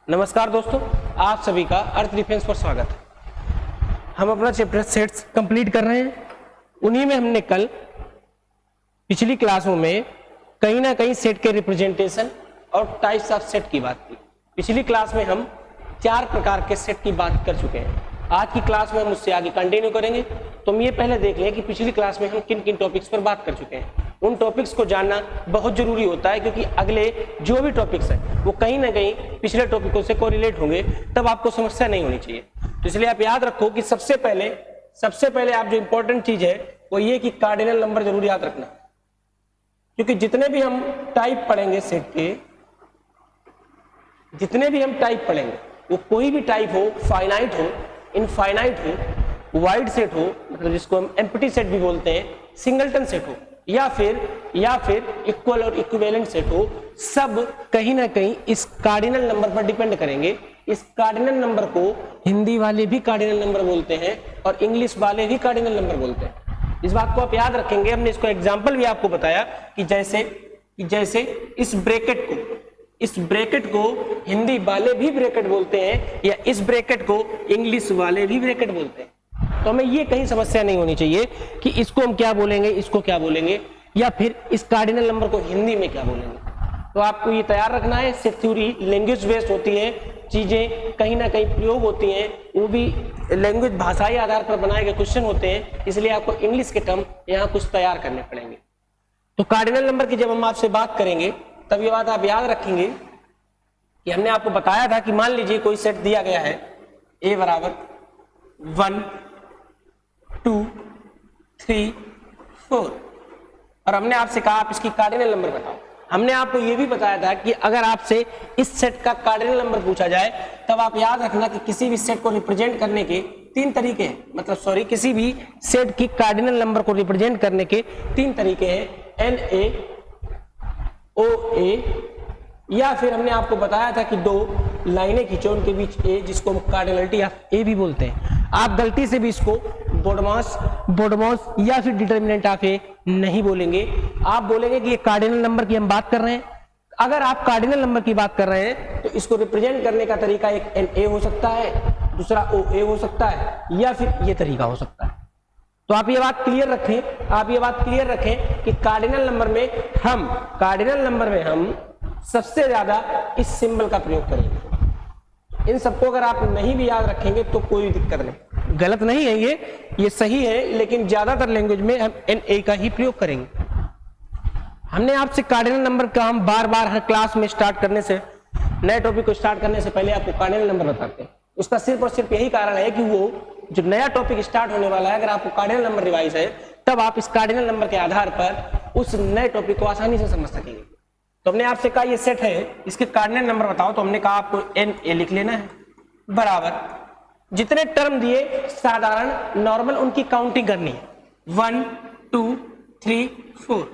नमस्कार दोस्तों, आप सभी का अर्थ डिफेंस पर स्वागत है। हम अपना चैप्टर सेट्स कंप्लीट कर रहे हैं। उन्हीं में हमने कल पिछली क्लासों में कहीं ना कहीं सेट के रिप्रेजेंटेशन और टाइप्स ऑफ सेट की बात की। पिछली क्लास में हम 4 प्रकार के सेट की बात कर चुके हैं। आज की क्लास में हम उससे आगे कंटिन्यू करेंगे। तो हम ये पहले देख लें कि पिछली क्लास में हम किन किन टॉपिक्स पर बात कर चुके हैं। उन टॉपिक्स को जानना बहुत जरूरी होता है, क्योंकि अगले जो भी टॉपिक्स हैं वो कहीं ना कहीं पिछले टॉपिकों से कोरिलेट होंगे, तब आपको समस्या नहीं होनी चाहिए। तो इसलिए आप याद रखो कि सबसे पहले आप जो इंपॉर्टेंट चीज है वो ये कि कार्डिनल नंबर जरूर याद रखना, क्योंकि जितने भी हम टाइप पढ़ेंगे सेट के, जितने भी हम टाइप पढ़ेंगे वो कोई भी टाइप हो, फाइनाइट हो, इनफाइनाइट हो, वाइड सेट हो, मतलब जिसको हम एम्प्टी सेट भी बोलते हैं, सिंगलटन सेट हो, या फिर इक्वल और इक्विवेलेंट सेट हो, सब कहीं ना कहीं इस कार्डिनल नंबर पर डिपेंड करेंगे। इस कार्डिनल नंबर को हिंदी वाले भी कार्डिनल नंबर बोलते हैं और इंग्लिश वाले भी कार्डिनल नंबर बोलते हैं। इस बात को आप याद रखेंगे। हमने इसको एग्जाम्पल भी आपको बताया कि जैसे इस ब्रैकेट को हिंदी वाले भी ब्रैकेट बोलते हैं, या इस ब्रैकेट को इंग्लिश वाले भी ब्रैकेट बोलते हैं। तो हमें ये कहीं समस्या नहीं होनी चाहिए कि इसको हम क्या बोलेंगे, इसको क्या बोलेंगे, या फिर इस कार्डिनल नंबर को हिंदी में क्या बोलेंगे। तो आपको ये तैयार रखना है। सेट थ्योरी लैंग्वेज बेस्ड होती है, चीजें कहीं ना कहीं प्रयोग होती हैं, वो भी लैंग्वेज भाषाई आधार पर बनाए गए क्वेश्चन होते हैं, इसलिए आपको इंग्लिश के टर्म यहाँ कुछ तैयार करने पड़ेंगे। तो कार्डिनल नंबर की जब हम आपसे बात करेंगे तब ये बात आप याद रखेंगे कि हमने आपको बताया था कि मान लीजिए कोई सेट दिया गया है, a बराबर 1 2 3 4, और हमने आपसे कहा आप इसकी कार्डिनल नंबर बताओ। हमने आपको यह भी बताया था कि अगर आपसे इस सेट का कार्डिनल नंबर पूछा जाए तब आप याद रखना कि किसी भी सेट को रिप्रेजेंट करने के 3 तरीके हैं, मतलब किसी भी सेट की कार्डिनल नंबर को रिप्रेजेंट करने के 3 तरीके हैं, NA, OA, या फिर हमने आपको बताया था कि 2 लाइनें खींचो उनके बीच A, जिसको हम कार्डिनलिटी ऑफ A भी बोलते हैं। आप गलती से भी इसको बोडमॉस या फिर डिटर्मिनेंट ऑफ A नहीं बोलेंगे। आप बोलेंगे कि ये कार्डिनल नंबर की हम बात कर रहे हैं। अगर आप कार्डिनल नंबर की बात कर रहे हैं तो इसको रिप्रेजेंट करने का तरीका एक NA हो सकता है, दूसरा OA हो सकता है, या फिर ये तरीका हो सकता है। तो आप ये बात क्लियर रखें कि कार्डिनल नंबर में हम सबसे ज्यादा इस सिंबल का प्रयोग करेंगे। इन सबको अगर आप नहीं भी याद रखेंगे तो कोई दिक्कत नहीं, गलत नहीं है, ये सही है, लेकिन ज्यादातर लैंग्वेज में हम NA का ही प्रयोग करेंगे। हमने आपसे कार्डिनल नंबर का हम बार हर क्लास में स्टार्ट करने से, नए टॉपिक को स्टार्ट करने से पहले आपको कार्डिनल नंबर बताते हैं। उसका सिर्फ और सिर्फ यही कारण है कि वो जो नया टॉपिक स्टार्ट होने वाला है, अगर आपको कार्डिनल नंबर रिवाइज है तब आप इस कार्डिनल नंबर के आधार पर उस नए टॉपिक को आसानी से समझ सकेंगे। तो हमने आपसे कहा ये सेट है, इसके कार्डिनल नंबर बताओ। तो हमने कहा आपको NA लिख लेना है, बराबर जितने टर्म दिए साधारण नॉर्मल उनकी काउंटिंग करनी है, 1 2 3 4,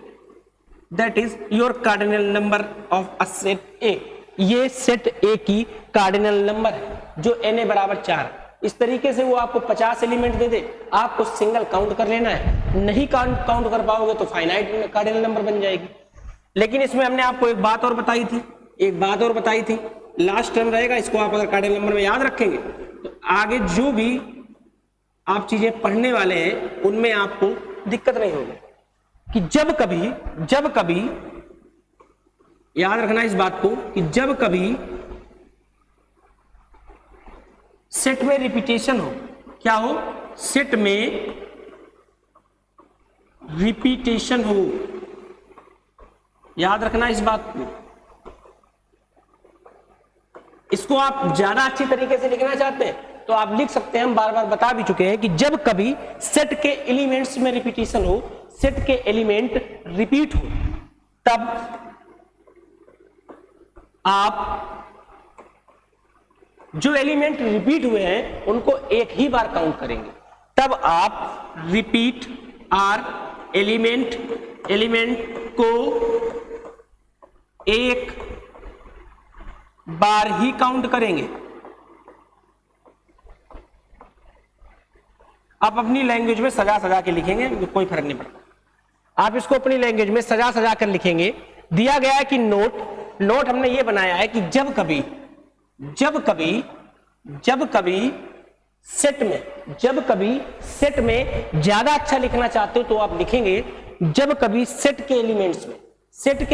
that is your cardinal number of a set A। ये सेट A की कार्डिनल नंबर है, जो NA बराबर 4। इस तरीके से वो आपको 50 एलिमेंट दे दे, आपको सिंगल काउंट कर लेना है। नहीं काउंट कर पाओगे तो फाइनाइट कार्डिनल नंबर बन जाएगी। लेकिन इसमें हमने आपको एक बात और बताई थी, लास्ट टर्म रहेगा, इसको आप अगर कार्डिनल नंबर में याद रखेंगे तो आगे जो भी आप चीजें पढ़ने वाले हैं उनमें आपको दिक्कत नहीं होगी। कि जब कभी याद रखना इस बात को कि जब कभी सेट में रिपीटेशन हो, क्या हो, सेट में रिपीटेशन हो, याद रखना इस बात को। इसको आप ज्यादा अच्छी तरीके से लिखना चाहते हैं तो आप लिख सकते हैं, हम बार बता भी चुके हैं कि जब कभी सेट के एलिमेंट्स में रिपीटेशन हो, सेट के एलिमेंट रिपीट हो, तब आप जो एलिमेंट रिपीट हुए हैं उनको एक ही बार काउंट करेंगे। तब आप रिपीट आर एलिमेंट को एक बार ही काउंट करेंगे। आप अपनी लैंग्वेज में सजा के लिखेंगे, कोई फर्क नहीं पड़ता। आप इसको अपनी लैंग्वेज में सजा कर लिखेंगे। दिया गया है कि नोट हमने ये बनाया है कि जब कभी जब कभी सेट में ज्यादा अच्छा लिखना चाहते हो तो आप लिखेंगे जब कभी सेट के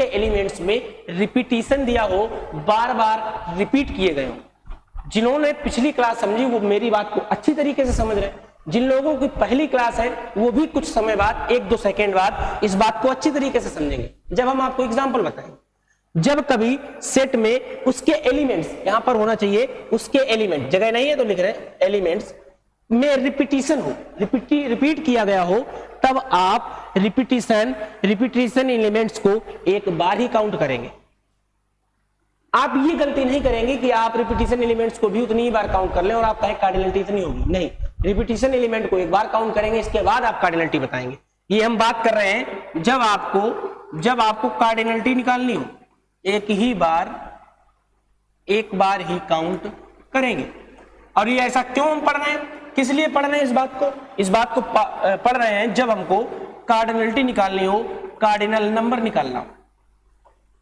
एलिमेंट्स में रिपीटिशन दिया हो, बार बार रिपीट किए गए हो। जिन्होंने पिछली क्लास समझी वो मेरी बात को अच्छी तरीके से समझ रहे हैं, जिन लोगों की पहली क्लास है वो भी कुछ समय बाद 1-2 सेकेंड बाद इस बात को अच्छी तरीके से समझेंगे जब हम आपको एग्जाम्पल बताएंगे। जब कभी सेट में उसके एलिमेंट्स, यहां पर होना चाहिए उसके एलिमेंट, जगह नहीं है तो लिख रहे हैं एलिमेंट्स में रिपीटिशन हो, रिपीट किया गया हो, तब आप रिपीटिशन एलिमेंट्स को एक बार ही काउंट करेंगे। आप ये गलती नहीं करेंगे कि आप रिपीटिशन एलिमेंट्स को भी उतनी ही बार काउंट कर लें और आप कहें कार्डिनलिटी इतनी होगी, नहीं, रिपीटिशन एलिमेंट को एक बार काउंट करेंगे, इसके बाद आप कार्डिनलिटी बताएंगे। ये हम बात कर रहे हैं जब आपको कार्डिनलिटी निकालनी हो, एक बार ही काउंट करेंगे। और ये ऐसा क्यों हम पढ़ रहे हैं, किस लिए पढ़ रहे हैं इस बात को पढ़ रहे हैं जब हमको कार्डिनलिटी निकालनी हो, कार्डिनल नंबर निकालना हो।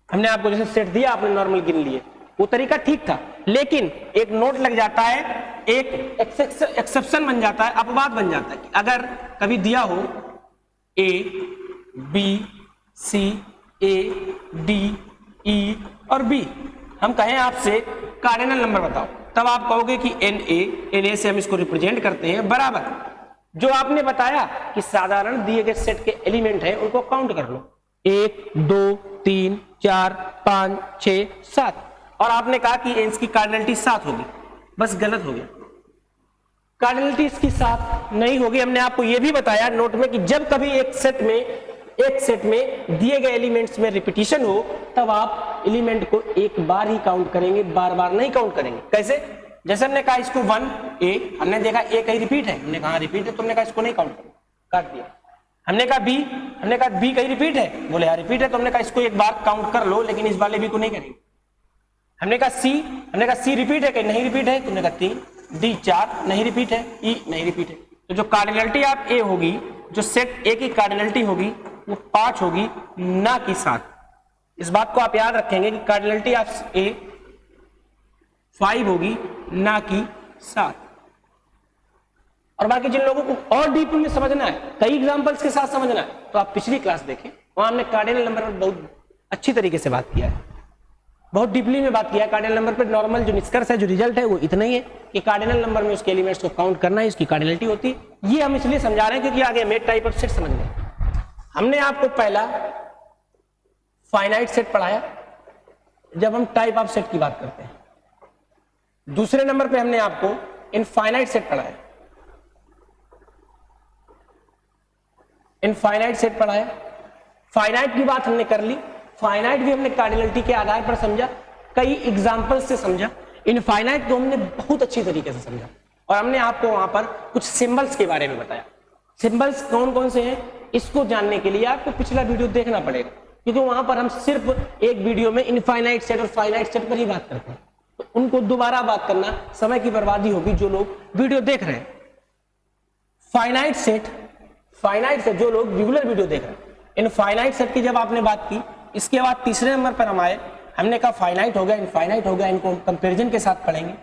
हमने आपको जैसे सेट दिया, आपने नॉर्मल गिन लिए, वो तरीका ठीक था, लेकिन एक नोट लग जाता है, एक एक्सेप्शन बन जाता है, अपवाद बन जाता है कि अगर कभी दिया हो A, B, C, A, D, E और B, हम कहें आपसे कार्डिनल नंबर बताओ, तब आप कहोगे कि NA से हम इसको रिप्रेजेंट करते हैं बराबर, जो आपने बताया कि साधारण दिए गए सेट के एलिमेंट हैं उनको काउंट कर लो, 1, 2, 3, 4, 5, 6, 7, और आपने कहा कि इसकी कार्डिनलिटी 7 होगी, बस गलत हो गया। कार्डिनलिटी इसकी 7 नहीं होगी। हमने आपको यह भी बताया नोट में कि जब कभी एक सेट में दिए गए एलिमेंट्स में रिपीटिशन हो, तब आप एलिमेंट को एक बार ही काउंट करेंगे, बार बार नहीं काउंट करेंगे। कैसे? जैसे हमने कहा इसको 1A, हमने देखा A कहीं रिपीट है, हमने कहा रिपीट है, तो हमने कहा इसको नहीं काउंट करो, काट दिया। हमने कहा B कहीं रिपीट है, बोले हाँ रिपीट है, तो हमने कहा इसको एक बार काउंट कर लो, लेकिन इस वाले B को नहीं करेंगे। हमने कहा C रिपीट है, कहीं नहीं रिपीट है, तुमने कहा 3, D 4 नहीं रिपीट है, E नहीं रिपीट है। तो जो कार्डिनलिटी आप A होगी, जो सेट A की कार्डिनलिटी होगी वो 5 होगी, ना कि 7। इस बात को आप याद रखेंगे कि कार्डिनलिटी ऑफ A 5 होगी, ना कि 7। और बाकी जिन लोगों को और डीप में समझना है, कई एग्जांपल्स के साथ समझना है, तो आप पिछली क्लास देखें, वहां हमने कार्डिनल नंबर पर बहुत अच्छी तरीके से बात किया है, बहुत डीपली में बात किया है। कार्डिनल नंबर पर नॉर्मल जो निष्कर्ष है, जो रिजल्ट है, वो इतना ही है कि कार्डिनल नंबर में उसके एलिमेंट्स को काउंट करना है, इसकी कार्डिनलिटी होती है। ये हम इसलिए समझा रहे हैं क्योंकि आगे हमें टाइप ऑफ सेट समझना है। हमने आपको पहला फाइनाइट सेट पढ़ाया जब हम टाइप ऑफ सेट की बात करते हैं। दूसरे नंबर पे हमने आपको इनफाइनाइट सेट पढ़ाया, इनफाइनाइट सेट पढ़ाया। फाइनाइट की बात हमने कर ली, फाइनाइट भी हमने कार्डिनलिटी के आधार पर समझा, कई एग्जांपल्स से समझा। इनफाइनाइट को हमने बहुत अच्छी तरीके से समझा और हमने आपको वहां पर कुछ सिंबल्स के बारे में बताया। सिंबल्स कौन कौन से हैं, इसको जानने के लिए आपको पिछला वीडियो देखना पड़ेगा, क्योंकि वहां पर हम सिर्फ एक वीडियो में इनफाइनाइट सेट और फाइनाइट सेट पर ही बात करते हैं, तो उनको दोबारा बात करना समय की बर्बादी होगी जो लोग वीडियो देख रहे हैं। फाइनाइट सेट जो लोग रेगुलर वीडियो देख रहे हैं, इनफाइनाइट सेट की जब आपने बात की, इसके बाद तीसरे नंबर पर हम आए, हमने कहा फाइनाइट हो गया, इनफाइनाइट हो गया, इनको कंपैरिजन के साथ पढ़ेंगे।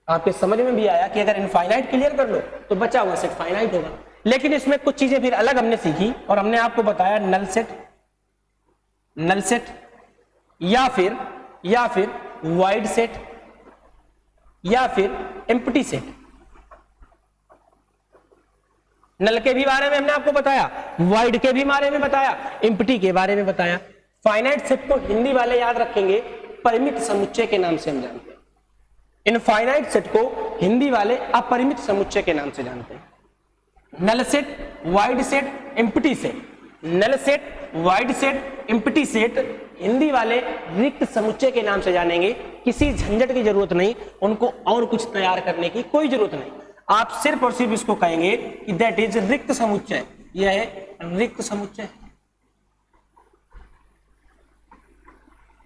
आपके समझ में भी आया कि अगर इनफाइनाइट क्लियर कर लो तो बचा हुआ सेट फाइनाइट होगा। लेकिन इसमें कुछ चीजें फिर अलग हमने सीखी और हमने आपको बताया नल सेट या फिर वाइड सेट या फिर एम्प्टी सेट। नल के भी बारे में हमने आपको बताया, वाइड के भी बारे में बताया, एम्प्टी के बारे में बताया। फाइनाइट सेट को हिंदी वाले याद रखेंगे परिमित समुच्चय के नाम से हम जानते हैं। इनफाइनाइट सेट को हिंदी वाले अपरिमित समुच्चय के नाम से जानते हैं। Null set, void set, empty set. Null set, void set, empty set Hindi वाले रिक्त समुच्चय के नाम से जानेंगे। किसी झंझट की जरूरत नहीं, उनको और कुछ तैयार करने की कोई जरूरत नहीं। आप सिर्फ और सिर्फ इसको कहेंगे कि दैट इज रिक्त समुच्चय, यह है रिक्त समुच्चय,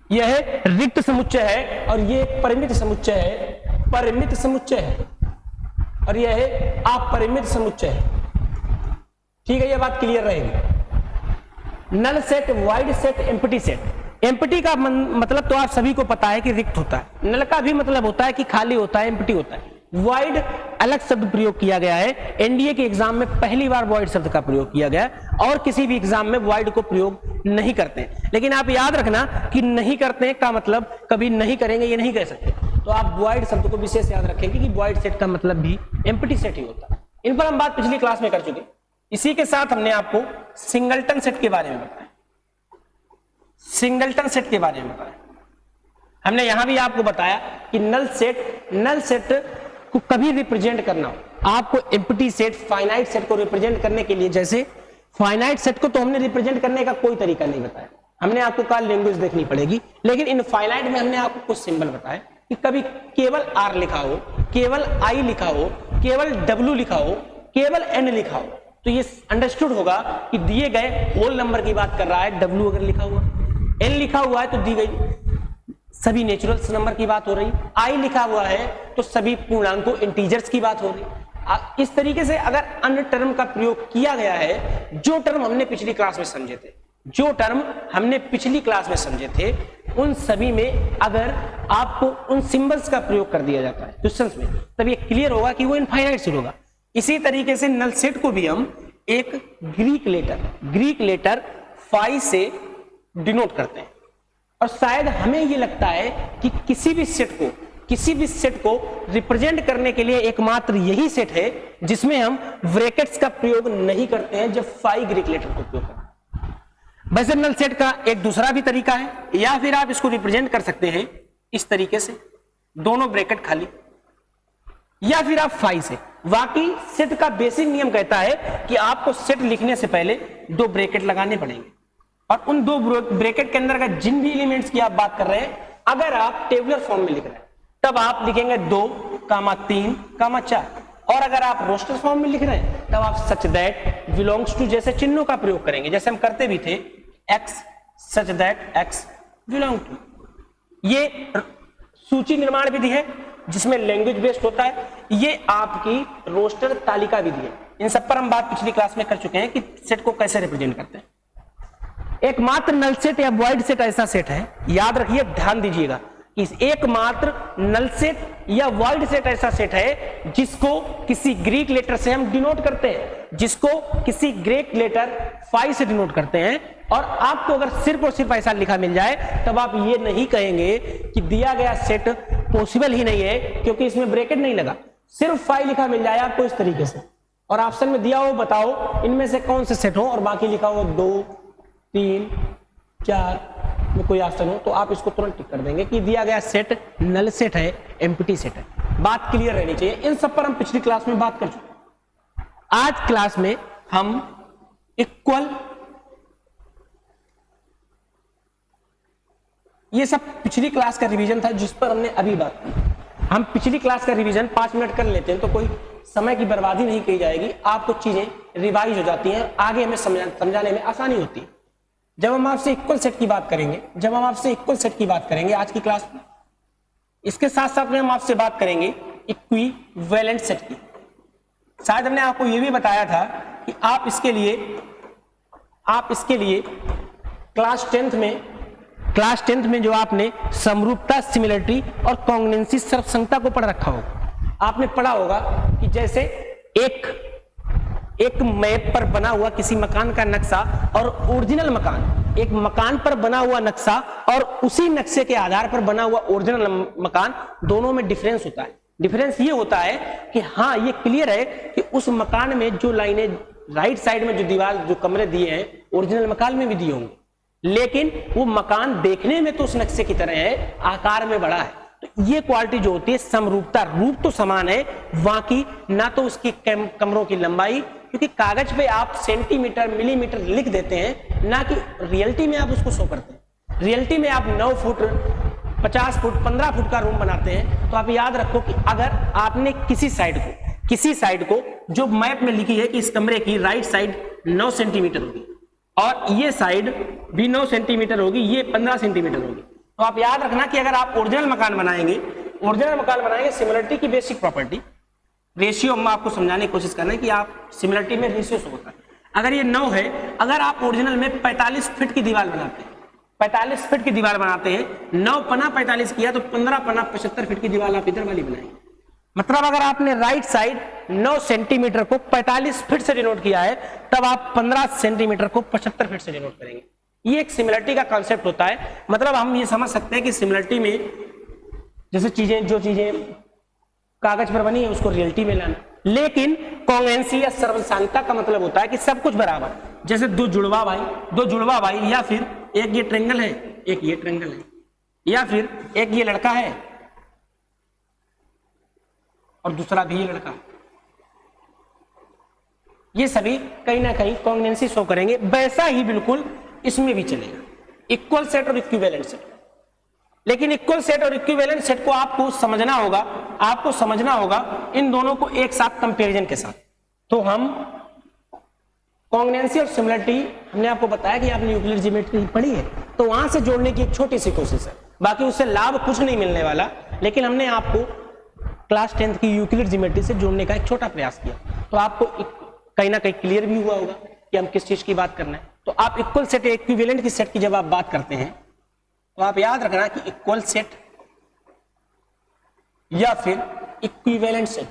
यह रिक्त समुच्चय है और ये परिमित समुच्चय है, परिमित समुच्चय है, और यह है अपरिमित समुच्चय है। ठीक है, यह बात क्लियर रहेगी। Null set, void set, empty set, empty का मतलब तो आप सभी को पता है कि रिक्त होता है, नल का भी मतलब होता है कि खाली होता है, एम्प्टी होता है। वॉइड अलग शब्द प्रयोग किया गया है, एनडीए के एग्जाम में पहली बार वॉइड शब्द का प्रयोग किया गया और किसी भी एग्जाम में वॉइड को प्रयोग नहीं करते हैं। लेकिन आप याद रखना कि नहीं करते हैं का मतलब कभी नहीं करेंगे ये नहीं कह सकते, तो आप वॉइड शब्द को विशेष याद रखेंगे कि वॉइड सेट का मतलब भी एम्प्टी सेट ही होता है। इन पर हम बात पिछली क्लास में कर चुके। इसी के साथ हमने आपको सिंगलटन सेट के बारे में बताया, सिंगलटन सेट के बारे में बताया। हमने यहां भी आपको बताया कि नल सेट को कभी रिप्रेजेंट करना हो आपको एम्प्टी सेट, फाइनाइट सेट को रिप्रेजेंट करने के लिए, जैसे फाइनाइट सेट को तो हमने रिप्रेजेंट करने का कोई तरीका नहीं बताया, हमने आपको कल लैंग्वेज देखनी पड़ेगी। लेकिन इन फाइनाइट में हमने आपको कुछ सिंबल बताया कि कभी केवल आर लिखा हो, केवल आई लिखा हो, केवल डब्ल्यू लिखा हो, केवल एन लिखा हो, तो ये अंडरस्टूड होगा कि दिए गए होल नंबर की बात कर रहा है। डब्ल्यू अगर लिखा हुआ, एन लिखा हुआ है तो दी गई सभी नेचुरल्स नंबर की बात हो रही, आई लिखा हुआ है तो सभी पूर्णांकों इंटीजर्स की बात हो रही। इस तरीके से अगर अन्य टर्म का प्रयोग किया गया है, जो टर्म हमने पिछली क्लास में समझे थे, जो टर्म हमने पिछली क्लास में समझे थे, उन सभी में अगर आपको उन सिंबल्स का प्रयोग कर दिया जाता है क्वेश्चंस में, तब ये क्लियर होगा कि वो इनफाइनाइट सेट होगा। इसी तरीके से नल सेट को भी हम एक ग्रीक लेटर फाई से डिनोट करते हैं। और शायद हमें ये लगता है कि किसी भी सेट को रिप्रेजेंट करने के लिए एकमात्र यही सेट है जिसमें हम ब्रैकेट्स का प्रयोग नहीं करते हैं जब फाई ग्रीक लेटर का उपयोग करते हैं। वैसे नल सेट का एक दूसरा भी तरीका है, या फिर आप इसको रिप्रेजेंट कर सकते हैं इस तरीके से, दोनों ब्रैकेट खाली, या फिर आप फाई से। वाकई सेट का बेसिक नियम कहता है कि आपको सेट लिखने से पहले दो ब्रैकेट लगाने पड़ेंगे, और उन दो ब्रैकेट के अंदर का जिन भी एलिमेंट्स की आप बात कर रहे हैं, अगर आप टेबुलर फॉर्म में लिख रहे हैं तब आप लिखेंगे 2, 3, 4, और अगर आप रोस्टर फॉर्म में लिख रहे हैं तब आप सच दैट, बिलोंग्स टू जैसे चिन्हों का प्रयोग करेंगे, जैसे हम करते भी थे, x such that x belong to. ये सूची निर्माण विधि है जिसमें लैंग्वेज बेस्ड होता है, ये आपकी रोस्टर तालिका विधि है। इन सब पर हम बात पिछली क्लास में कर चुके हैं कि सेट को कैसे रिप्रेजेंट करते हैं। एकमात्र नल सेट या वॉइड सेट ऐसा सेट है, याद रखिए, ध्यान दीजिएगा, कि एकमात्र नल सेट या वॉइड सेट ऐसा सेट है जिसको किसी ग्रीक लेटर से हम डिनोट करते हैं, जिसको किसी ग्रीक लेटर फाई से डिनोट करते हैं। और आपको अगर सिर्फ और सिर्फ ऐसा लिखा मिल जाए तब आप ये नहीं कहेंगे कि दिया गया सेट पॉसिबल ही नहीं है क्योंकि इसमें ब्रैकेट नहीं लगा। सिर्फ फाई लिखा मिल जाए आपको इस तरीके से, और ऑप्शन में दिया हो बताओ इनमें से कौन से सेट हो, और बाकी लिखा हो 2, 3, 4 में कोई ऑप्शन हो, तो आप इसको तुरंत टिक कर देंगे कि दिया गया सेट नल सेट है, एम्प्टी सेट है। बात क्लियर रहनी चाहिए। इन सब पर हम पिछली क्लास में बात कर चुके। आज क्लास में हम इक्वल, ये सब पिछली क्लास का रिवीजन था जिस पर हमने अभी बात की। हम पिछली क्लास का रिवीजन 5 मिनट कर लेते हैं तो कोई समय की बर्बादी नहीं की जाएगी, आपको चीजें रिवाइज हो जाती हैं, आगे हमें समझाने में आसानी होती है। जब हम आपसे इक्वल सेट की बात करेंगे, आज की क्लास में, इसके साथ साथ में हम आपसे बात करेंगे इक्विवेलेंट सेट की। शायद हमने आपको यह भी बताया था कि आप इसके लिए क्लास 10th में जो आपने समरूपता, सिमिलरिटी और कॉन्ग्रुएंसी, सर्वसंगता को पढ़ रखा होगा, आपने पढ़ा होगा कि जैसे एक मैप पर बना हुआ किसी मकान का नक्शा और ओरिजिनल मकान, एक मकान पर बना हुआ नक्शा और उसी नक्शे के आधार पर बना हुआ ओरिजिनल मकान, दोनों में डिफरेंस होता है। डिफरेंस ये होता है कि हाँ, ये क्लियर है कि उस मकान में जो लाइनें राइट साइड में जो दीवार, जो कमरे दिए हैं, ओरिजिनल मकान में भी दिए होंगे, लेकिन वो मकान देखने में तो उस नक्शे की तरह है, आकार में बड़ा है। तो ये क्वालिटी जो होती है समरूपता, रूप तो समान है, बाकी ना तो उसकी कमरों की लंबाई, क्योंकि कागज पे आप सेंटीमीटर, मिलीमीटर लिख देते हैं, ना कि रियलिटी में आप उसको शो करते हैं। रियलिटी में आप 9 फुट, 50 फुट, 15 फुट का रूम बनाते हैं, तो आप याद रखो कि अगर आपने किसी साइड को जो मैप में लिखी है कि इस कमरे की राइट साइड 9 सेंटीमीटर होगी और ये साइड भी 9 सेंटीमीटर होगी, ये 15 सेंटीमीटर होगी, तो आप याद रखना कि अगर आप ओरिजिनल मकान बनाएंगे, सिमिलरिटी की बेसिक प्रॉपर्टी, रेशियो में आपको समझाने की कोशिश करना है कि आप सिमिलरिटी में रेशियो होता है। अगर ये 9 है, अगर आप ओरिजिनल में 45 फीट की दीवार बनाते हैं, 45 फीट की दीवार बनाते हैं, 9 पना 45 किया तो 15 पना 75 फीट की दीवार आप इधर वाली बनाएंगे। मतलब अगर आपने राइट साइड 9 सेंटीमीटर को 45 फीट से डिनोट किया है, तब आप 15 सेंटीमीटर को 75 फीट से डिनोट करेंगे। ये एक सिमिलरिटी का कॉन्सेप्ट होता है। मतलब हम ये समझ सकते हैं कि सिमिलरिटी में जैसे जो चीजें कागज पर बनी है उसको रियलिटी में लाना, लेकिन कॉन्ग्रुएंसी या सर्वसांगता का मतलब होता है कि सब कुछ बराबर। जैसे दो जुड़वा भाई या फिर एक ये ट्रायंगल है, एक ये ट्रायंगल है, या फिर एक ये लड़का है और दूसरा भी ये लड़का है, ये सभी कहीं ना कहीं कॉन्ग्रुएंसी शो करेंगे। वैसा ही बिल्कुल इसमें भी चलेगा, इक्वल सेट और इक्विवेलेंट सेट। लेकिन इक्वल सेट और इक्विवेलेंट सेट को आपको समझना होगा इन दोनों को एक साथ कंपैरिजन के साथ। तो हम कॉन्ग्रुएंसी और सिमिलरिटी हमने आपको बताया कि आपने यूक्लिड ज्योमेट्री पढ़ी है, तो वहां से जोड़ने की एक छोटी सी कोशिश है, बाकी उससे लाभ कुछ नहीं मिलने वाला। लेकिन हमने आपको क्लास 10th की यूक्लिड ज्योमेट्री से जोड़ने का एक छोटा प्रयास किया, तो आपको कहीं ना कहीं क्लियर भी हुआ होगा कि हम किस चीज की बात करना है। तो आप इक्वल सेट इक्विवेलेंट की सेट की जब आप बात करते हैं तो आप याद रखना कि इक्वल सेट या फिर इक्विवेलेंट सेट।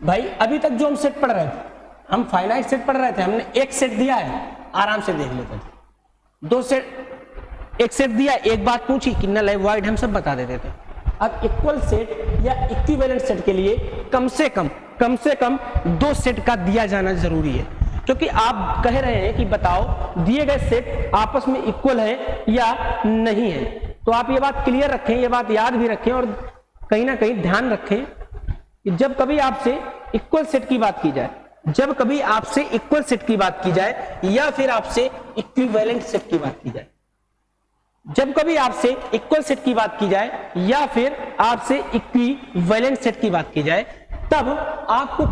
भाई अभी तक जो हम सेट पढ़ रहे थे, हम फाइनाइट सेट पढ़ रहे थे, हमने एक सेट दिया है, आराम से देख लेते थे। दो सेट, एक सेट दिया, एक बात पूछी कि नल है वॉइड, हम सब बता देते थे। अब इक्वल सेट या इक्विवेलेंट सेट के लिए कम से कम 2 सेट का दिया जाना जरूरी है, क्योंकि आप कह रहे हैं कि बताओ दिए गए सेट आपस में इक्वल है या नहीं है। तो आप ये बात क्लियर रखें, ये बात याद भी रखें और कहीं ना कहीं ध्यान रखें कि जब कभी आपसे इक्वल सेट की बात की जाए, या फिर आपसे इक्विवेलेंट सेट की बात की जाए, जब कभी आपसे इक्वल सेट की बात की जाए या फिर आपसे इक्विवेलेंट सेट की बात की जाए, तब आपको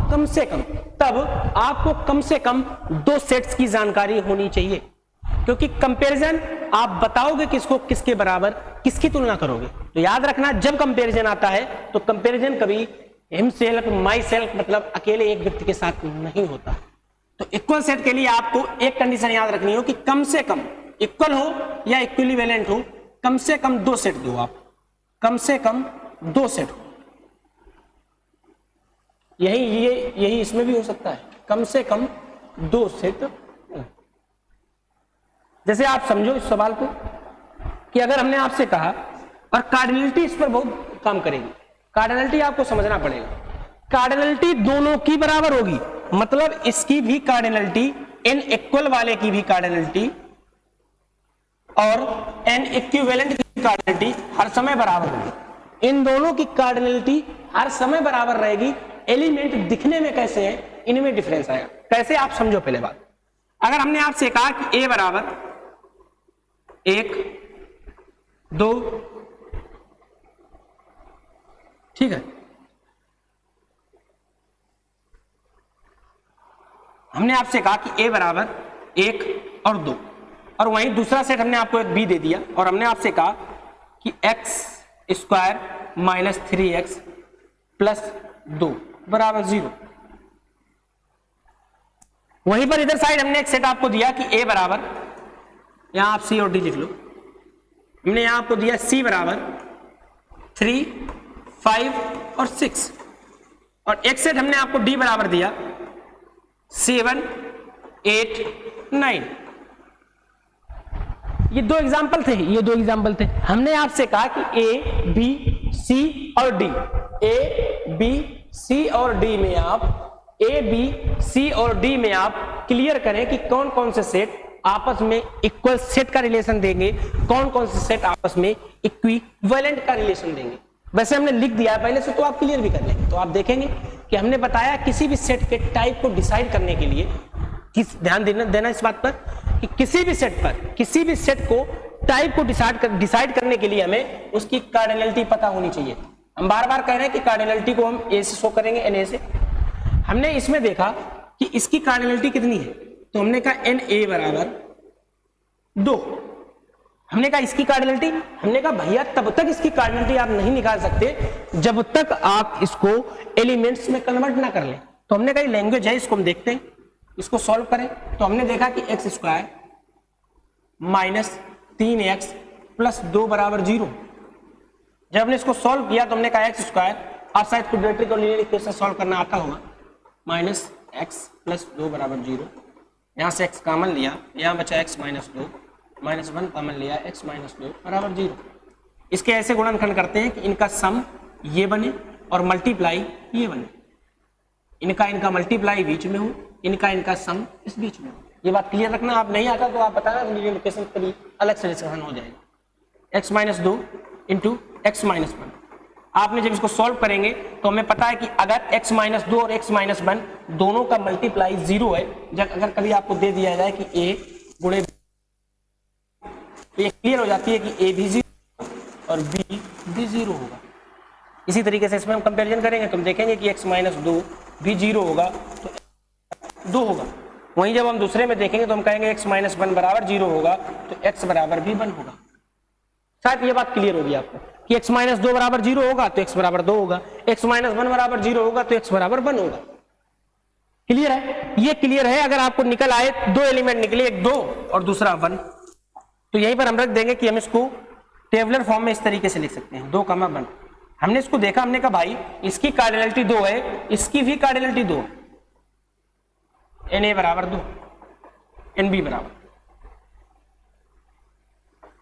कम से कम 2 सेट्स की जानकारी होनी चाहिए। क्योंकि कंपैरिजन आप बताओगे किसको किसके बराबर, किसकी तुलना करोगे। तो याद रखना जब कंपैरिजन आता है तो कंपैरिजन कभी हिमसेल्फ माई सेल्फ मतलब अकेले एक व्यक्ति के साथ नहीं होता। तो इक्वल सेट के लिए आपको एक कंडीशन याद रखनी हो कि कम से कम इक्वल हो या इक्विवेलेंट हो, कम से कम 2 सेट दो आप, कम से कम 2 सेट हो। यही इसमें भी हो सकता है, कम से कम 2 सेट। जैसे आप समझो इस सवाल को कि अगर हमने आपसे कहा, और कार्डिनलिटी इस पर बहुत काम करेगी, कार्डिनलिटी आपको समझना पड़ेगा। कार्डिनलिटी दोनों की बराबर होगी, मतलब इसकी भी कार्डिनलिटी, n इक्वल वाले की भी कार्डिनलिटी और n इक्विवेलेंट की कार्डिनलिटी हर समय बराबर होगी। इन दोनों की कार्डिनलिटी हर समय बराबर रहेगी। एलिमेंट दिखने में कैसे हैं, इनमें डिफरेंस आएगा। कैसे आप समझो पहले बात। अगर हमने आपसे कहा कि a बराबर 1 2, ठीक है, हमने आपसे कहा कि a बराबर 1 और 2, और वहीं दूसरा सेट हमने आपको एक b दे दिया, और हमने आपसे कहा कि x² - 3x + 2 बराबर 0। वहीं पर इधर साइड हमने एक सेट आपको दिया कि a बराबर, यहां आप c और d लिख लो, हमने यहां आपको दिया c बराबर 3 5 और 6, और एक सेट हमने आपको d बराबर दिया 7 8 9। ये दो एग्जाम्पल थे। हमने आपसे कहा कि a b c और d, a b c और d में आप क्लियर करें कि कौन कौन से सेट आपस में इक्वल सेट का रिलेशन देंगे, कौन कौन से सेट आपस में इक्विवेलेंट का रिलेशन देंगे। वैसे हमने लिख दिया है पहले से, तो आप क्लियर भी कर लेंगे। तो आप देखेंगे कि हमने बताया किसी भी सेट के टाइप को डिसाइड करने के लिए, ध्यान देना इस बात पर कि किसी भी सेट को टाइप को डिसाइड करने के लिए हमें उसकी कार्डिनलिटी पता होनी चाहिए। हम बार बार कह रहे हैं कि कार्डिनलिटी को हम a से शो करेंगे, na से। हमने इसमें देखा कि इसकी कार्डिनलिटी कितनी है, तो हमने कहा na बराबर 2। हमने कहा इसकी कार्डिनलिटी, हमने कहा भैया तब तक इसकी कार्डिनलिटी आप नहीं निकाल सकते जब तक आप इसको एलिमेंट्स में कन्वर्ट ना कर लें। तो हमने कहा लैंग्वेज है, इसको हम देखते हैं, इसको सॉल्व करें। तो हमने देखा कि x² माइनस 3x प्लस 2 बराबर 0। जब हमने इसको सॉल्व किया तो हमने कहा एक्स स्क्वायर, आप शायद क्वाड्रेटिक और लीनियर इक्वेशन सॉल्व करना आता होगा, माइनस एक्स प्लस 2 बराबर 0। यहाँ से x कॉमन लिया, यहाँ बचा x माइनस 2, माइनस 1 कॉमन लिया, x माइनस 2 बराबर 0। इसके ऐसे गुणनखंड करते हैं कि इनका सम ये बने और मल्टीप्लाई ये बने, इनका मल्टीप्लाई बीच में हो, इनका सम इस बीच में हो। ये बात क्लियर रखना, आप नहीं आता तो आप बताना, लीनियर इक्वेशन कभी अलग से डिस्कशन हो जाएगा। x minus 2 into x minus 1, आपने जब इसको सॉल्व करेंगे तो हमें पता है कि अगर x माइनस 2 और x माइनस 1 दोनों का मल्टीप्लाई 0 है, जब अगर कभी आपको दे दिया जाए कि a गुणे, तो ये क्लियर हो जाती है कि a भी 0 और b भी 0 होगा। इसी तरीके से इसमें हम कंपैरिजन करेंगे तो हम देखेंगे कि x माइनस 2 भी 0 होगा तो 2 होगा। वहीं जब हम दूसरे में देखेंगे तो हम कहेंगे x माइनस 1 बराबर 0 होगा तो x बराबर भी 1 होगा। शायद ये बात क्लियर होगी आपको कि x माइनस 2 बराबर 0 होगा तो x बराबर 2 होगा, x माइनस 1 बराबर 0 होगा तो x बराबर 1 होगा। क्लियर है? ये क्लियर है। अगर आपको निकल आए, दो एलिमेंट निकले, एक 2 और दूसरा 1, तो यहीं पर हम रख देंगे कि हम इसको टेबुलर फॉर्म में इस तरीके से लिख सकते हैं, 2, 1। हमने इसको देखा, हमने कहा भाई इसकी कार्डिनलिटी 2 है, इसकी भी कार्डिनलिटी 2, Na बराबर 2, Nb बराबर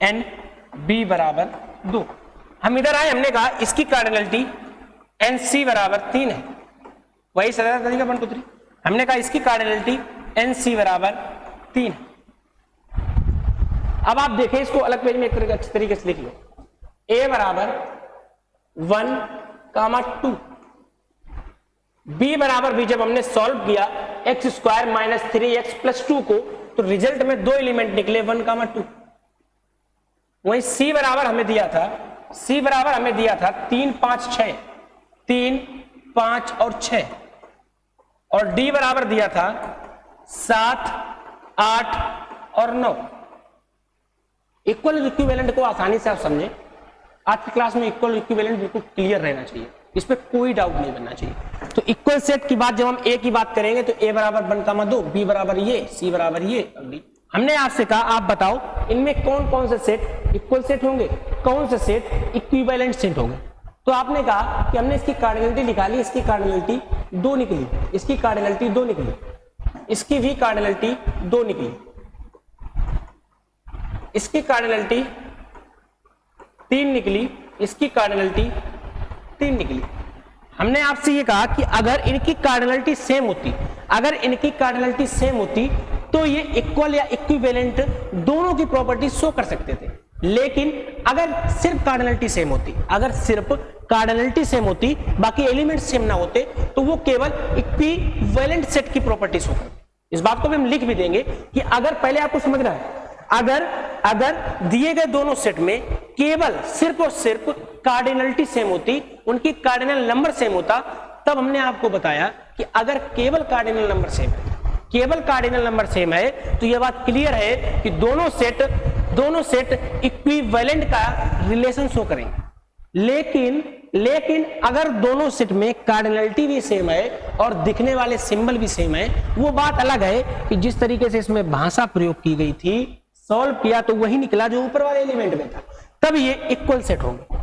Nb बराबर 2। हम इधर आए, हमने कहा इसकी कार्डिनलिटी Nc बराबर 3 है, वही सरल तरीका 1 2 3। हमने कहा इसकी कार्डिनलिटी Nc बराबर 3 है। अब आप देखें इसको अलग पेज में एक अच्छे तरीके से लिख लो, a बराबर 1, 2, b बराबर b। जब हमने सॉल्व किया x square minus 3x plus 2 को, तो रिजल्ट में दो एलिमेंट निकले 1, 2। वहीं c बराबर हमें दिया था, c बराबर हमें दिया था 3, 5, 6, 3, 5 और 6, और d बराबर दिया था 7, 8 और 9। इक्वल इक्विवेलेंट को आसानी से आप समझें, आज की क्लास में इक्वल इक्विवेलेंट बिल्कुल क्लियर रहना चाहिए, इस पे कोई डाउट नहीं बनना चाहिए। तो इक्वल सेट की बात जब हम a की बात करेंगे तो a बराबर 1, 2, b बराबर ये, c बराबर ये और d। हमने आपसे कहा आप बताओ इनमें कौन कौन से सेट इक्वल सेट होंगे, कौन से सेट इक्विवेलेंट सेट होंगे। तो आपने कहा कि हमने इसकी कार्डिनलिटी निकाली, इसकी कार्डिनलिटी 2 निकली, इसकी कार्डिनलिटी 2 निकली, इसकी भी कार्डिनलिटी 2 निकली, इसकी कार्डिनलिटी 3 निकली, इसकी कार्डिनलिटी 3 निकली। हमने आपसे ये कहा कि अगर इनकी कार्डिनलिटी सेम होती, अगर इनकी कार्डिनलिटी सेम होती तो ये इक्वल या इक्विवेलेंट दोनों की प्रॉपर्टी शो कर सकते थे। लेकिन अगर सिर्फ कार्डिनलिटी सेम होती, अगर सिर्फ कार्डिनलिटी सेम होती, बाकी एलिमेंट सेम ना होते, तो वो केवल इक्विवेलेंट सेट की प्रॉपर्टी शो करते। इस बात को भी हम लिख भी देंगे कि अगर, पहले आपको समझना है, अगर दिए गए दोनों सेट में केवल सिर्फ और सिर्फ कार्डिनलिटी सेम होती, उनकी कार्डिनल नंबर सेम होता, तब हमने आपको बताया कि अगर केवल कार्डिनल नंबर सेम है, केवल कार्डिनल नंबर सेम है, तो यह बात क्लियर है कि दोनों सेट इक्विवेलेंट का रिलेशन शो करेंगे। लेकिन अगर दोनों सेट में कार्डिनलिटी भी सेम है और दिखने वाले सिंबल भी सेम है, वो बात अलग है कि जिस तरीके से इसमें भाषा प्रयोग की गई थी, सॉल्व किया तो वही निकला जो ऊपर वाले एलिमेंट में था, तब ये इक्वल सेट होंगे।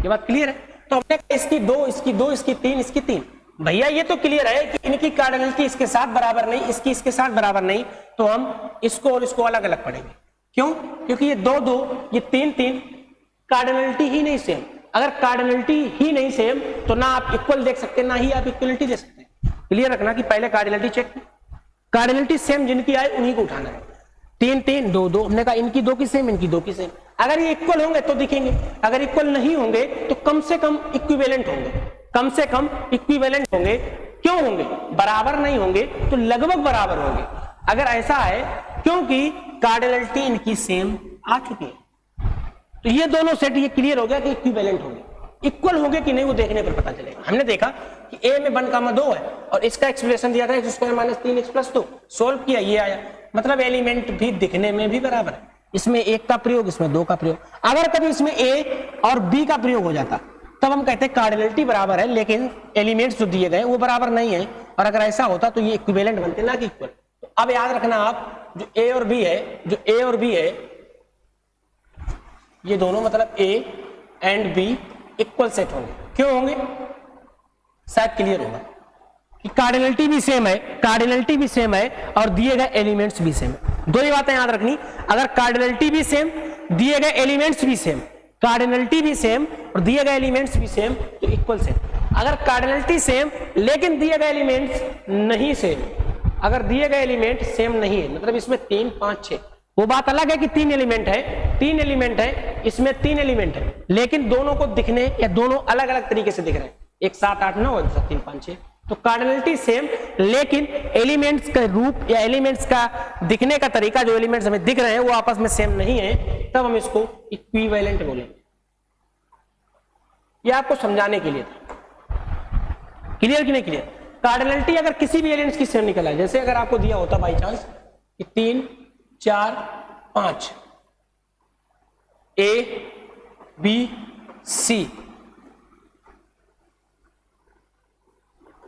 ये बात क्लियर है? तो हमने इसकी 2, इसकी 2, इसकी 3, इसकी 3। भैया ये तो क्लियर है कि इनकी कार्डिनलिटी इसके साथ बराबर नहीं, इसकी इसके साथ बराबर नहीं, तो हम इसको और इसको अलग अलग पढ़ेंगे। क्यों? क्योंकि ये 2, 2, ये 3, 3 कार्डिनलिटी ही नहीं सेम। अगर कार्डिनलिटी ही नहीं सेम तो ना आप इक्वल देख सकते, ना ही आप इक्वलिटी दे सकते। क्लियर रखना कि पहले कार्डिनलिटी चेक, कार्डिनलिटी सेम जिनकी आए उन्हीं को उठाना है। 3, 3, 2, 2, हमने कहा इनकी 2 की सेम, इनकी 2 की सेम। अगर ये इक्वल होंगे तो दिखेंगे, अगर इक्वल नहीं होंगे तो कम से कम इक्विवेलेंट होंगे, कम से कम इक्विवेलेंट होंगे। क्यों होंगे? बराबर नहीं होंगे तो लगभग बराबर होंगे। अगर ऐसा है क्योंकि कार्डिनलिटी इनकी सेम आ चुकी है, तो ये दोनों सेट ये क्लियर हो गया कि इक्विवेलेंट होंगे। इक्वल होंगे कि नहीं वो देखने पर पता चलेगा। हमने देखा कि a में 1, 2 है और इसका एक्सप्रेशन दिया था x square minus 3x plus 2, solve किया, ये आया, मतलब एलिमेंट भी दिखने में भी बराबर है। इसमें 1 का प्रयोग, इसमें 2 का प्रयोग। अगर कभी इसमें a और b का प्रयोग हो जाता तब हम कहते हैं कार्डिनलिटी बराबर है लेकिन एलिमेंट्स जो दिए गए वो बराबर नहीं है, और अगर ऐसा होता तो ये इक्विवेलेंट बनते, ना कि इक्वल। तो अब याद रखना आप, जो a और b है ये दोनों मतलब A and B equal set होंगे। क्यों होंगे? शायद क्लियर होगा कि कार्डिनलिटी भी सेम है, कार्डिनलिटी भी सेम है और दिए गए एलिमेंट्स भी सेम है। दो ही बातें याद रखनी, अगर कार्डिनलिटी भी सेम, दिए गए एलिमेंट्स भी सेम, कार्डिनलिटी भी सेम और दिए गए एलिमेंट्स भी सेम तो इक्वल सेट। अगर कार्डिनलिटी सेम लेकिन दिए गए एलिमेंट्स नहीं सेम, अगर दिए गए एलिमेंट सेम नहीं है, मतलब इसमें 3 5 6, वो बात अलग है कि 3 एलिमेंट है, 3 एलिमेंट है, इसमें 3 एलिमेंट है, लेकिन दोनों को दिखने या दोनों अलग अलग तरीके से दिख रहे हैं, एक 7 8 9 और 3 5 6, तो कार्डिनलिटी सेम लेकिन एलिमेंट्स का रूप या एलिमेंट्स का दिखने का तरीका, जो एलिमेंट्स हमें दिख रहे हैं वो आपस में सेम नहीं है, तब हम इसको इक्विवेलेंट बोलेंगे। ये आपको समझाने के लिए था। क्लियर कि नहीं क्लियर? कार्डिनलिटी अगर किसी भी एलिमेंट्स की सेम निकल आए, जैसे अगर आपको दिया होता बाई चांस कि 3 4 5 ए बी सी,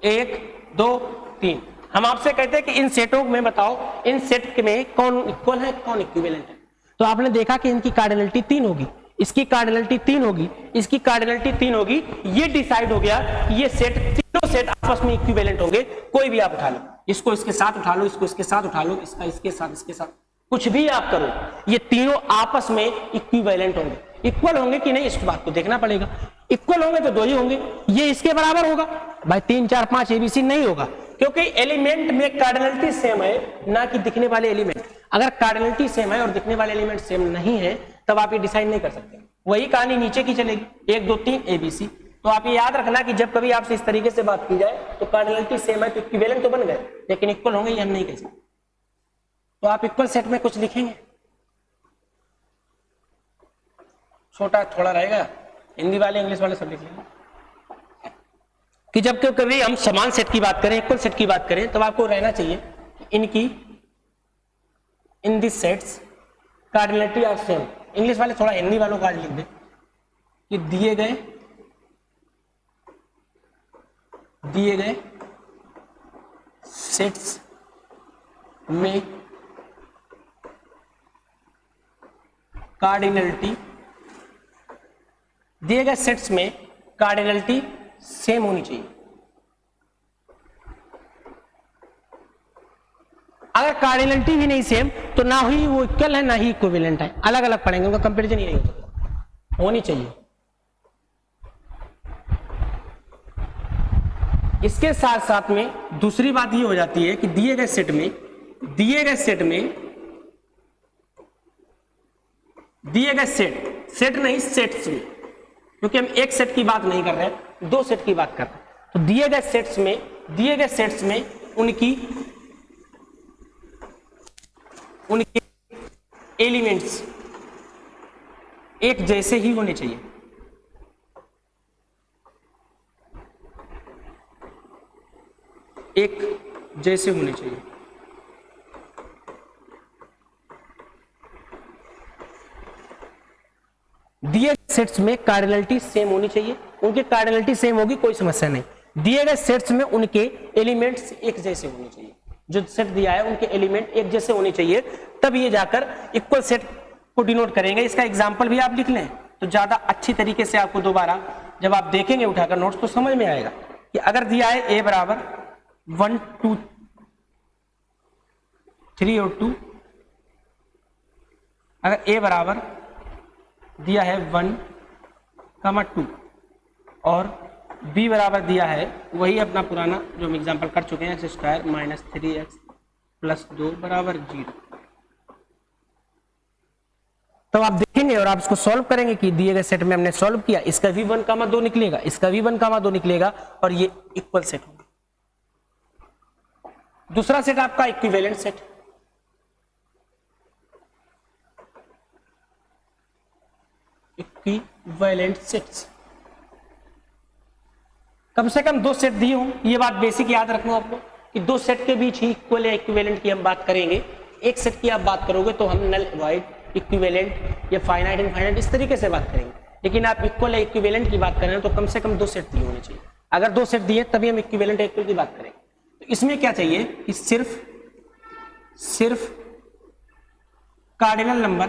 1 2 3, हम आपसे कहते हैं कि इन सेटों में बताओ, इन सेट में कौन इक्वल है कौन इक्विवेलेंट है। तो आपने देखा कि इनकी कार्डिनलिटी 3 होगी, इसकी कार्डिनलिटी 3 होगी, इसकी कार्डिनलिटी 3 होगी, ये डिसाइड हो गया कि ये सेट, तीनों सेट आपस में इक्विवेलेंट होंगे। कोई भी आप उठा लो, इसको इसके साथ उठा लो, इसको इसके साथ उठा लो, इसका इसके साथ, कुछ भी आप करो, ये तीनों आपस में इक्विवेलेंट होंगे। इक्वल होंगे कि नहीं, इस बात को देखना पड़ेगा। इक्वल होंगे तो 2 ही होंगे, ये इसके बराबर होगा भाई, 3 4 5 एबीसी नहीं होगा, क्योंकि एलिमेंट में कार्डिनलिटी सेम है ना कि दिखने वाले एलिमेंट। अगर कार्डिनलिटी सेम है और दिखने वाले एलिमेंट सेम नहीं है, तब आप ये डिसाइड नहीं कर सकते। वही कहानी नीचे की चलेगी, 1 2 3 एबीसी। तो आप ये याद रखना कि जब कभी आपसे इस तरीके से बात की जाए तो कार्डिनलिटी सेम है तो इक्विवेलेंट तो बन गए, लेकिन इक्वल होंगे ये हम नहीं कह सकते। तो आप इक्वल सेट में कुछ लिखेंगे, छोटा थोड़ा रहेगा, हिंदी वाले इंग्लिश वाले सब लिख लेंगे कि जब कभी हम समान सेट की बात करें, इक्वल सेट की बात करें, तब आपको रहना चाहिए कि इनकी in this sets cardinality are same. English वाले थोड़ा हिंदी वालों का आज लिख दे कि दिए गए सेट्स में कार्डिनलिटी, दिए गए सेट्स में कार्डिनलिटी सेम होनी चाहिए। अगर कार्डिनलिटी भी नहीं सेम तो ना ही वो इक्वल है ना ही इक्विवेलेंट है, अलग अलग पढ़ेंगे, उनका कंपैरिजन ही नहीं हो सकता, होनी चाहिए। इसके साथ साथ में दूसरी बात ये हो जाती है कि दिए गए सेट में सेट नहीं सेट्स में, क्योंकि हम एक सेट की बात नहीं कर रहे हैं, 2 सेट की बात कर रहे हैं, तो दिए गए सेट्स में उनकी एलिमेंट्स एक जैसे ही होने चाहिए। एक जैसे होने चाहिए। दिए गए सेट्स में कार्डिनलिटी सेम होनी चाहिए, उनकी कार्डिनलिटी सेम होगी कोई समस्या नहीं। दिए गए सेट्स में उनके एलिमेंट्स एक जैसे होने चाहिए, जो सेट दिया है उनके एलिमेंट एक जैसे होने चाहिए, तब ये जाकर इक्वल सेट को डिनोट करेंगे। इसका एग्जांपल भी आप लिख लें तो ज्यादा अच्छी तरीके से आपको दोबारा जब आप देखेंगे उठाकर नोट्स तो समझ में आएगा कि अगर दिया है ए बराबर 1 2 3 और 2, अगर ए बराबर दिया है 1 2 और बी बराबर दिया है वही अपना पुराना जो हम एग्जांपल कर चुके हैं, x² - 3x + 2 बराबर 0, तो आप देखेंगे और आप इसको सॉल्व करेंगे कि दिए गए सेट में हमने सॉल्व किया, इसका भी 1 2 निकलेगा, इसका भी 1 2 निकलेगा और ये इक्वल सेट होगा। दूसरा सेट आपका इक्विवेलेंट सेट, इक्विवेलेंट सेट्स कम से कम 2 सेट दिए हों, ये बात बेसिक याद रखना आपको कि 2 सेट के बीच ही इक्वल या इक्विवेलेंट की हम बात करेंगे। एक सेट की आप बात करोगे तो हम नल वॉइड, इक्विवेलेंट या फाइनाइट इनफाइनाइट इस तरीके से बात करेंगे, लेकिन आप इक्वल या इक्विवेलेंट की बात करें तो कम से कम 2 सेट दिए होने चाहिए। अगर 2 सेट दिए तभी हम इक्विवेलेंट या इक्वल की बात करेंगे। तो इसमें क्या चाहिए कि सिर्फ कार्डिनल नंबर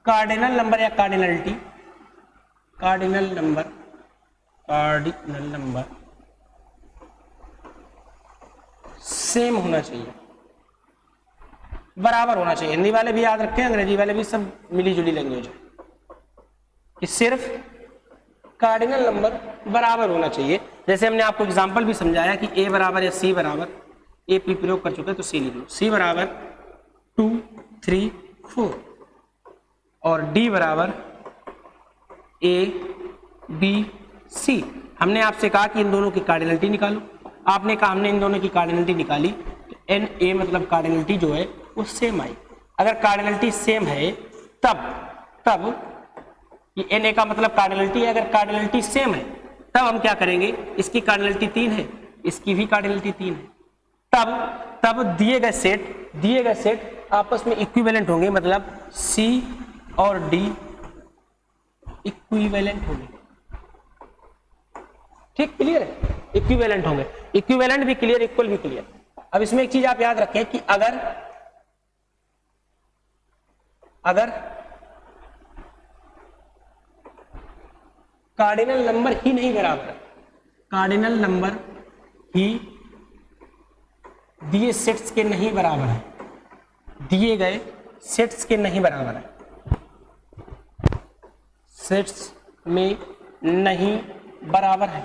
कार्डिनल नंबर या कार्डिनलिटी, कार्डिनल नंबर सेम होना चाहिए, बराबर होना चाहिए। हिंदी वाले भी याद रखें, अंग्रेजी वाले भी, सब मिली जुली लैंग्वेज है कि सिर्फ कार्डिनल नंबर बराबर होना चाहिए। जैसे हमने आपको एग्जांपल भी समझाया कि ए बराबर या सी बराबर, ए पी प्रयोग कर चुके हैं तो सी लिख लो, सी बराबर 2 3 4 और डी बराबर ए बी सी। हमने आपसे कहा कि इन दोनों की कार्डिनलिटी निकालो, आपने कहा हमने इन दोनों की कार्डिनलिटी निकाली तो एन ए मतलब कार्डिनलिटी जो है वो सेम आई। अगर कार्डिनलिटी सेम है तब ये एन ए का मतलब कार्डिनलिटी है, अगर कार्डिनलिटी सेम है तब हम क्या करेंगे, इसकी कार्डिनलिटी 3 है, इसकी भी कार्डिनलिटी 3 है, तब दिए गए सेट आपस में इक्विवेलेंट होंगे, मतलब सी और डी इक्विवेलेंट होंगे। ठीक, क्लियर है, इक्विवेलेंट होंगे, इक्विवेलेंट भी क्लियर, इक्वल भी क्लियर। अब इसमें एक चीज आप याद रखें कि अगर कार्डिनल नंबर ही नहीं बराबर है, कार्डिनल नंबर ही दिए सेट्स के नहीं बराबर है, दिए गए सेट्स के नहीं बराबर है, सेट्स में नहीं बराबर है,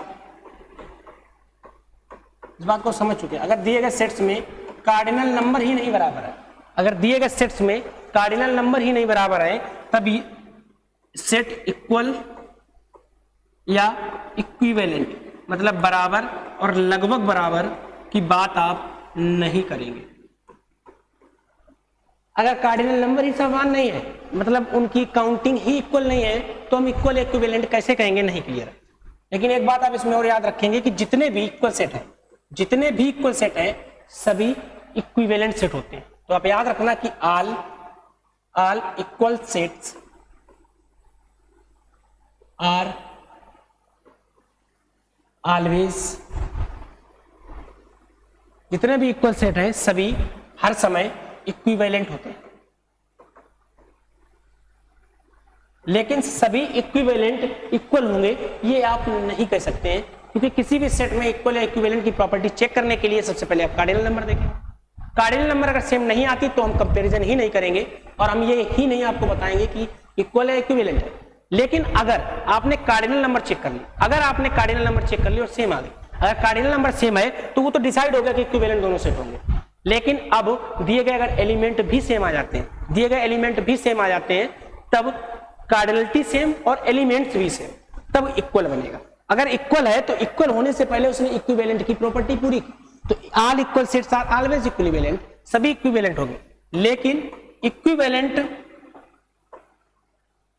इस बात को समझ चुके हैं। अगर दिए गए सेट्स में कार्डिनल नंबर ही नहीं बराबर है, अगर दिए गए सेट्स में कार्डिनल नंबर ही नहीं बराबर है, तभी सेट इक्वल या इक्विवेलेंट मतलब बराबर और लगभग बराबर की बात आप नहीं करेंगे। अगर कार्डिनल नंबर ही समान नहीं है, मतलब उनकी काउंटिंग ही इक्वल नहीं है, तो हम इक्वल इक्विवेलेंट कैसे कहेंगे, नहीं क्लियर है। लेकिन एक बात आप इसमें और याद रखेंगे कि जितने भी इक्वल सेट है सभी इक्विवेलेंट सेट होते हैं। तो आप याद रखना कि all equal sets are always, जितने भी इक्वल सेट हैं सभी हर समय इक्विवेलेंट होते हैं। लेकिन सभी इक्विवेलेंट इक्वल होंगे ये आप नहीं कह सकते हैं, क्योंकि किसी भी सेट में इक्वल या इक्विवेलेंट की प्रॉपर्टी चेक करने के लिए सबसे पहले आप कार्डिनल नंबर देखें। कार्डिनल नंबर अगर सेम नहीं आती तो हम कंपैरिजन ही नहीं करेंगे और हम ये ही नहीं आपको बताएंगे कि इक्वल या इक्विवेलेंट है। लेकिन अगर आपने कार्डिनल नंबर चेक कर ली, और सेम आ गई, अगर कार्डिनल नंबर सेम है तो वो तो डिसाइड हो गया कि इक्विवेलेंट दोनों सेट होंगे। लेकिन अब दिए गए अगर एलिमेंट भी सेम आ जाते हैं, तब कार्डिनलिटी सेम और एलिमेंट्स भी सेम, तब इक्वल बनेगा। अगर इक्वल है तो इक्वल होने से पहले उसने इक्विवेलेंट की प्रॉपर्टी पूरी की, तो all equal sets are always equivalent, सभी इक्विवेलेंट होंगे। लेकिन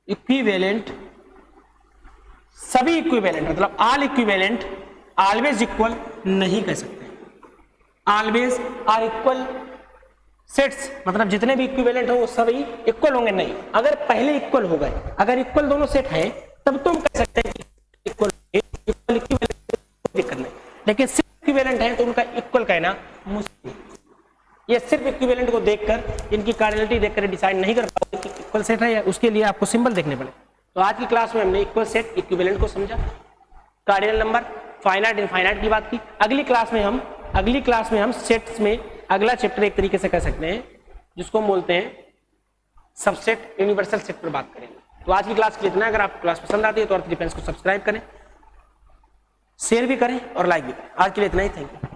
इक्विवेलेंट सभी इक्विवेलेंट मतलब ऑल इक्विवेलेंट ऑलवेज इक्वल नहीं कह सकते। ऑलवेज आर इक्वल सेट्स मतलब जितने भी इक्विवेलेंट हो वो सभी इक्वल होंगे, नहीं। अगर पहले इक्वल हो गए, अगर इक्वल दोनों सेट हैं तब तो हम कह सकते हैं कि इक्वल दिक्कत नहीं। लेकिन सिर्फ इक्विवेलेंट है तो उनका इक्वल कहना मुश्किल। ये सिर्फ इक्विवेलेंट को देखकर, इनकी कार्डिनलिटी देखकर डिसाइड नहीं कर पाओगे कि इक्वल सेट है, या उसके लिए आपको सिंबल देखने पड़े। तो आज की क्लास में हमने इक्वल सेट, इक्विवेलेंट को समझा, कार्डिनल नंबर, फाइनाइट इनफाइनाइट की बात की। अगली क्लास में हम सेट्स में अगला चैप्टर एक तरीके से कह सकते हैं जिसको हम बोलते हैं सबसेट, यूनिवर्सल सेट पर बात करेंगे। तो आज की क्लास के लिए इतना। अगर आपको क्लास पसंद आती है तो अर्थ डिफेंस को सब्सक्राइब करें, शेयर भी करें और लाइक भी करें। आज के लिए इतना ही, थैंक यू।